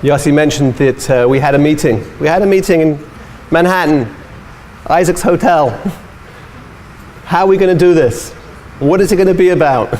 Yossi mentioned that we had a meeting. We had a meeting in Manhattan, Isaac's Hotel. How are we going to do this? What is it going to be about?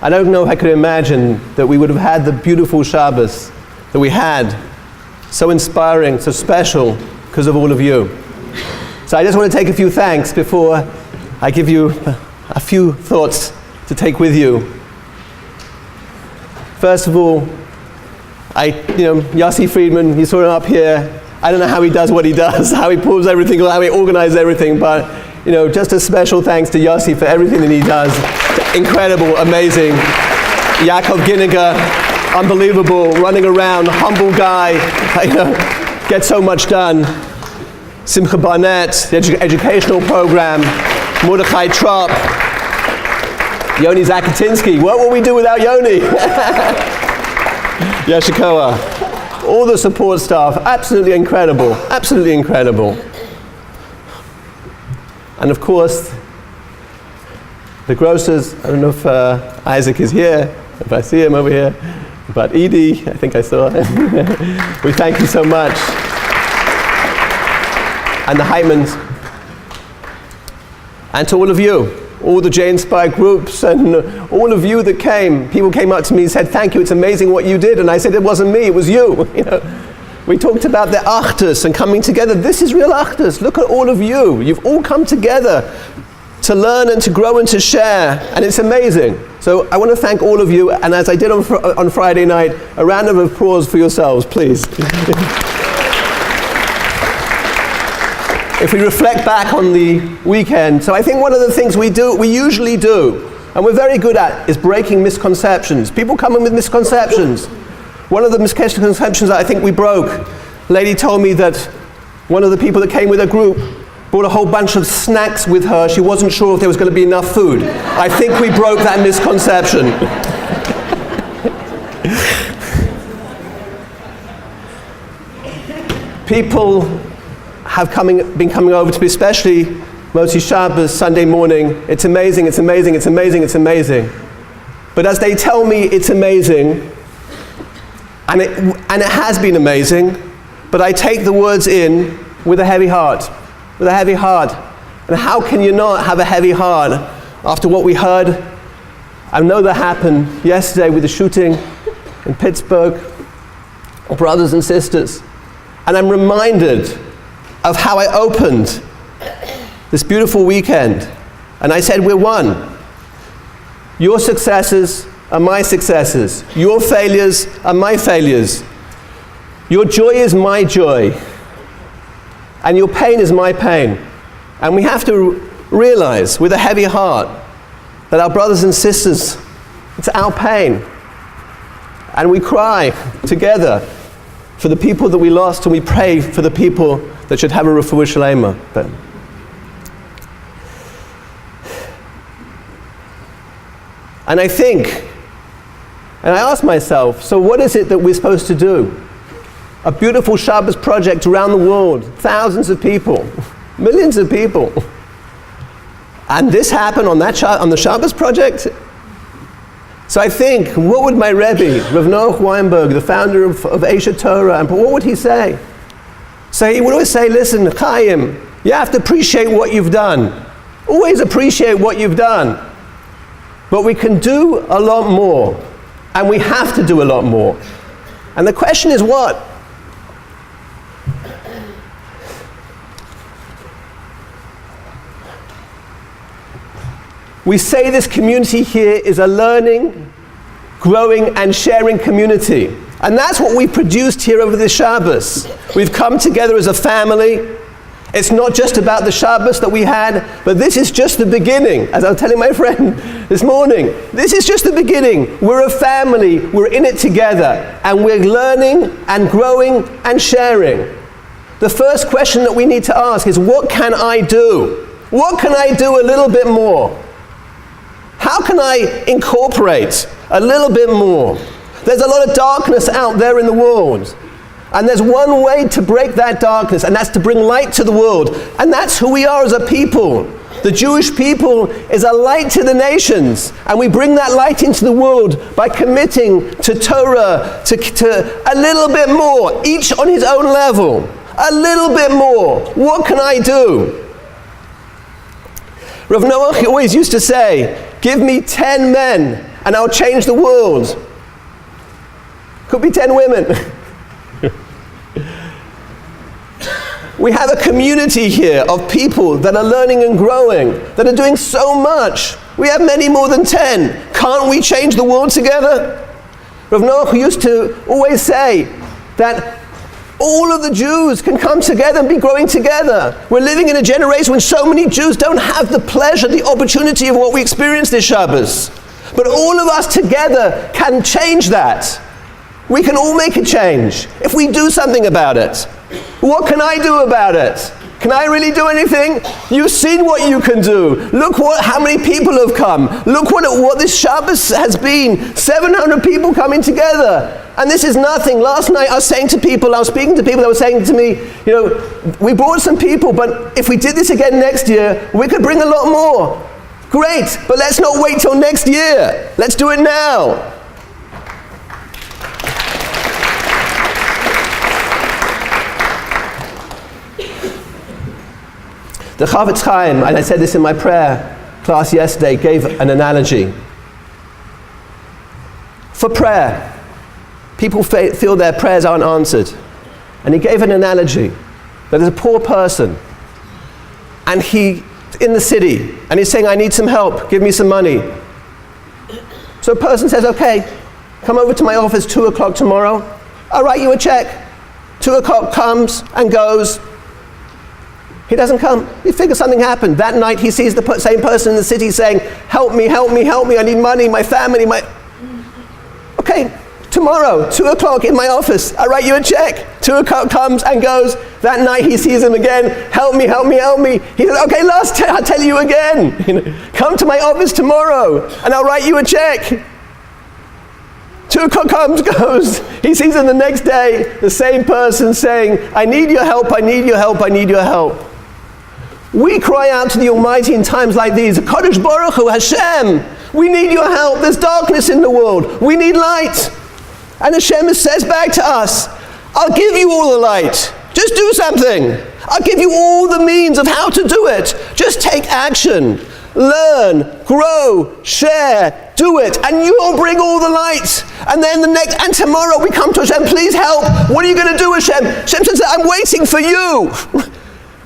I don't know if I could imagine that we would have had the beautiful Shabbos that we had. So inspiring, so special, because of all of you. So I just want to take a few thanks before I give you a few thoughts to take with you. First of all, Yossi Friedman, you saw him up here. I don't know how he does what he does, how he pulls everything, how he organizes everything, but just a special thanks to Yossi for everything that he does. Incredible, amazing. Yaakov Ginniger, unbelievable, running around, humble guy, gets so much done. Simcha Barnett, the educational program, Mordechai Trop, Yoni Zakatinsky. What will we do without Yoni? Yeshikoa. All the support staff, absolutely incredible, absolutely incredible. And of course, the grocers, I don't know if Isaac is here, if I see him over here, but Edie, I think I saw him. We thank you so much. And the Heitmans. And to all of you, all the J-Inspire groups, and all of you that came. People came up to me and said, thank you, it's amazing what you did. And I said, it wasn't me, it was you. We talked about the Achdus and coming together. This is real Achdus. Look at all of you. You've all come together to learn and to grow and to share. And it's amazing. So I want to thank all of you. And as I did on Friday night, a round of applause for yourselves, please. If we reflect back on the weekend, so I think one of the things we usually do, and we're very good at, is breaking misconceptions. People come in with misconceptions. One of the misconceptions that I think we broke, a lady told me that one of the people that came with her group brought a whole bunch of snacks with her. She wasn't sure if there was going to be enough food. I think we broke that misconception. People have been coming over to me, especially Motzi Shabbos, Sunday morning. It's amazing, it's amazing, it's amazing, it's amazing. But as they tell me it's amazing, and it has been amazing, but I take the words in with a heavy heart, with a heavy heart. And how can you not have a heavy heart after what we heard? I know that happened yesterday with the shooting in Pittsburgh, brothers and sisters. And I'm reminded of how I opened this beautiful weekend. And I said, we're one. Your successes are my successes. Your failures are my failures. Your joy is my joy. And your pain is my pain. And we have to realize with a heavy heart that our brothers and sisters, it's our pain. And we cry together for the people that we lost, and we pray for the people that should have a refuah shalema. And I think, and I ask myself, so what is it that we're supposed to do? A beautiful Shabbos project around the world, thousands of people, millions of people. And this happened on the Shabbos project? So I think, what would my Rabbi, Rav Noach Weinberg, the founder of Eshet Torah, and what would he say? So he would always say, listen, Chaim, you have to appreciate what you've done. Always appreciate what you've done. But we can do a lot more. And we have to do a lot more. And the question is what? We say this community here is a learning, growing, and sharing community. And that's what we produced here over the Shabbos. We've come together as a family. It's not just about the Shabbos that we had, but this is just the beginning. As I was telling my friend this morning, this is just the beginning. We're a family, we're in it together, and we're learning and growing and sharing. The first question that we need to ask is, what can I do? What can I do a little bit more? How can I incorporate a little bit more? There's a lot of darkness out there in the world. And there's one way to break that darkness, and that's to bring light to the world. And that's who we are as a people. The Jewish people is a light to the nations, and we bring that light into the world by committing to Torah, to a little bit more, each on his own level. A little bit more. What can I do? Rav Noach always used to say, give me 10 men and I'll change the world. Could be 10 women. We have a community here of people that are learning and growing, that are doing so much. We have many more than 10. Can't we change the world together? Rav Noach used to always say that all of the Jews can come together and be growing together. We're living in a generation when so many Jews don't have the pleasure, the opportunity of what we experienced this Shabbos. But all of us together can change that. We can all make a change if we do something about it. What can I do about it? Can I really do anything? You've seen what you can do. Look how many people have come. Look what this Shabbos has been. 700 people coming together. And this is nothing. Last night I was speaking to people that were saying to me, we brought some people, but if we did this again next year, we could bring a lot more. Great, but let's not wait till next year. Let's do it now. The Chavetz Chaim, and I said this in my prayer class yesterday, gave an analogy. For prayer, people feel their prayers aren't answered. And he gave an analogy that there's a poor person, and he's in the city, and he's saying, I need some help, give me some money. So a person says, okay, come over to my office 2 o'clock tomorrow, I'll write you a check. 2 o'clock comes and goes. He doesn't come. He figures something happened. That night he sees the same person in the city saying, help me, help me, help me, I need money, my family, Okay, tomorrow, 2 o'clock in my office, I write you a check. 2 o'clock comes and goes. That night he sees him again, help me, help me, help me. He says, okay, I'll tell you again. Come to my office tomorrow and I'll write you a check. 2 o'clock comes, goes. He sees him the next day, the same person saying, I need your help, I need your help, I need your help. We cry out to the Almighty in times like these, Kadosh Baruch Hu, Hashem, we need your help. There's darkness in the world. We need light. And Hashem says back to us, I'll give you all the light. Just do something. I'll give you all the means of how to do it. Just take action. Learn, grow, share, do it, and you'll bring all the light. And then tomorrow we come to Hashem, please help. What are you going to do, Hashem? Hashem says, I'm waiting for you.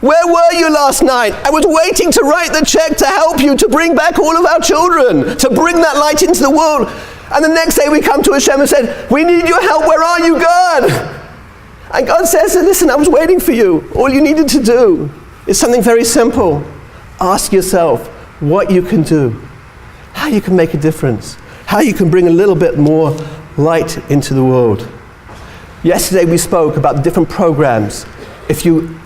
Where were you last night? I was waiting to write the check to help you, to bring back all of our children, to bring that light into the world. And the next day we come to Hashem and said, we need your help, where are you, God? And God says, listen, I was waiting for you. All you needed to do is something very simple. Ask yourself what you can do, how you can make a difference, how you can bring a little bit more light into the world. Yesterday we spoke about the different programs. If you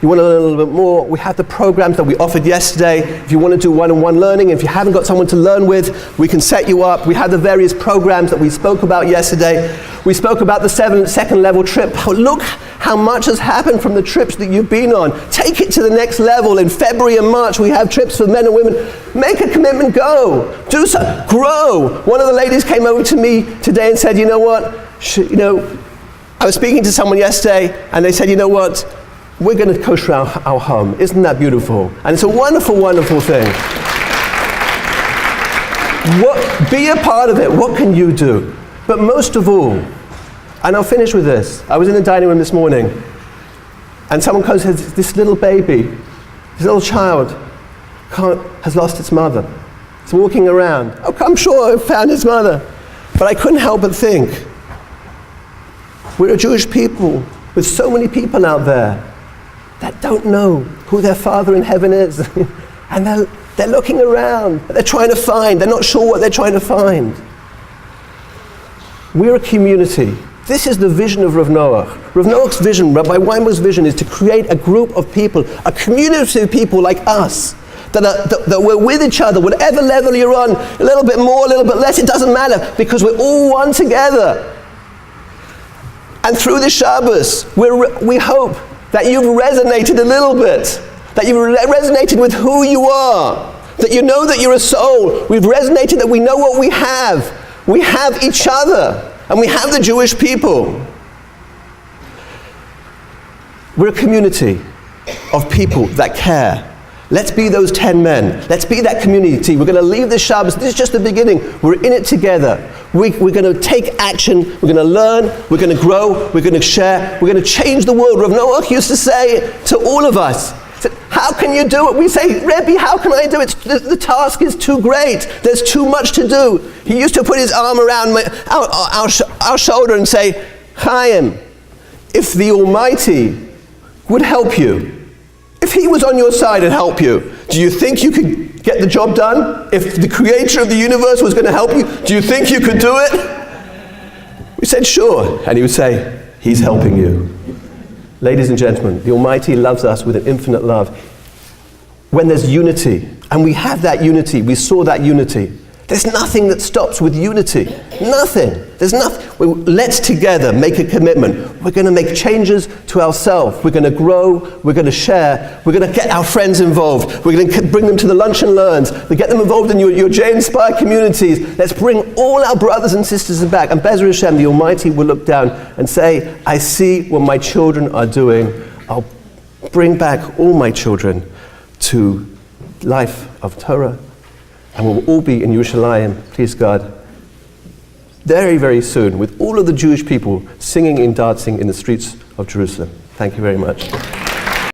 want to learn a little bit more, we have the programs that we offered yesterday. If you want to do one-on-one learning, if you haven't got someone to learn with, we can set you up. We have the various programs that we spoke about yesterday. We spoke about the second level trip. Look how much has happened from the trips that you've been on. Take it to the next level. In February and March, we have trips for men and women. Make a commitment, go. Do so, grow. One of the ladies came over to me today and said, you know what, I was speaking to someone yesterday, and they said, you know what, we're going to kosher our home. Isn't that beautiful? And it's a wonderful, wonderful thing. Be a part of it. What can you do? But most of all, and I'll finish with this. I was in the dining room this morning, and someone comes and says, this little baby, this little child has lost its mother. It's walking around. Oh, I'm sure I found its mother. But I couldn't help but think, we're a Jewish people with so many people out there that don't know who their Father in heaven is. And they're looking around, they're trying to find, they're not sure what they're trying to find. We're a community. This is the vision of Rav Noach. Rav Noach's vision, Rabbi Weinberg's vision, is to create a group of people, a community of people like us, that we're with each other, whatever level you're on, a little bit more, a little bit less, it doesn't matter, because we're all one together. And through this Shabbos, we hope that you've resonated a little bit that you've resonated with who you are, that you know that you're a soul. We've resonated that we know what we have. We have each other, and we have the Jewish people. We're a community of people that care. Let's be those 10 men. Let's be that community. We're going to leave the Shabbos. This is just the beginning. We're in it together. We're going to take action. We're going to learn. We're going to grow. We're going to share. We're going to change the world. Rav Noach used to say to all of us, he said, how can you do it? We say, Rabbi, how can I do it? The task is too great. There's too much to do. He used to put his arm around our shoulder and say, Chaim, if the Almighty would help you, if he was on your side and help you, do you think you could get the job done? If the creator of the universe was going to help you, do you think you could do it? We said, sure. And he would say, he's helping you. Ladies and gentlemen, the Almighty loves us with an infinite love. When there's unity, and we have that unity, we saw that unity, there's nothing that stops with unity. Nothing. There's nothing. Let's together make a commitment. We're going to make changes to ourselves. We're going to grow. We're going to share. We're going to get our friends involved. We're going to bring them to the lunch and learns. We get them involved in your J-inspired communities. Let's bring all our brothers and sisters back. And Be'ez Hashem, the Almighty will look down and say, I see what my children are doing. I'll bring back all my children to life of Torah. And we'll all be in Yerushalayim, please God, very, very soon, with all of the Jewish people singing and dancing in the streets of Jerusalem. Thank you very much.